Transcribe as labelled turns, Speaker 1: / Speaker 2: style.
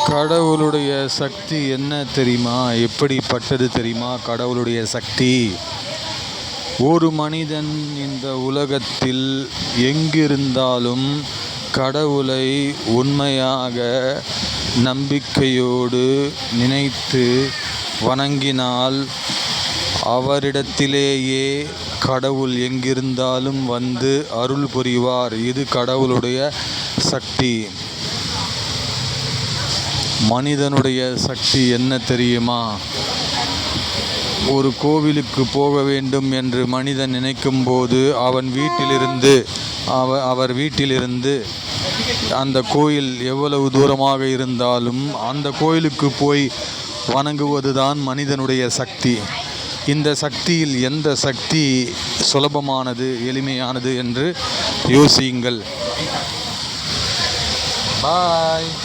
Speaker 1: கடவுளுடைய சக்தி என்ன தெரியுமா? எப்படிப்பட்டது தெரியுமா கடவுளுடைய சக்தி? ஒரு மனிதன் இந்த உலகத்தில் எங்கிருந்தாலும் கடவுளை உண்மையாக நம்பிக்கையோடு நினைத்து வணங்கினால் அவரிடத்திலேயே கடவுள் எங்கிருந்தாலும் வந்து அருள் புரிவார். இது கடவுளுடைய சக்தி. மனிதனுடைய சக்தி என்ன தெரியுமா? ஒரு கோவிலுக்கு போக வேண்டும் என்று மனிதன் நினைக்கும் போது அவர் வீட்டிலிருந்து அந்த கோயில் எவ்வளவு தூரமாக இருந்தாலும் அந்த கோயிலுக்கு போய் வணங்குவதுதான் மனிதனுடைய சக்தி. இந்த சக்தியில் எந்த சக்தி சுலபமானது, எளிமையானது என்று யோசியுங்கள். பாய்.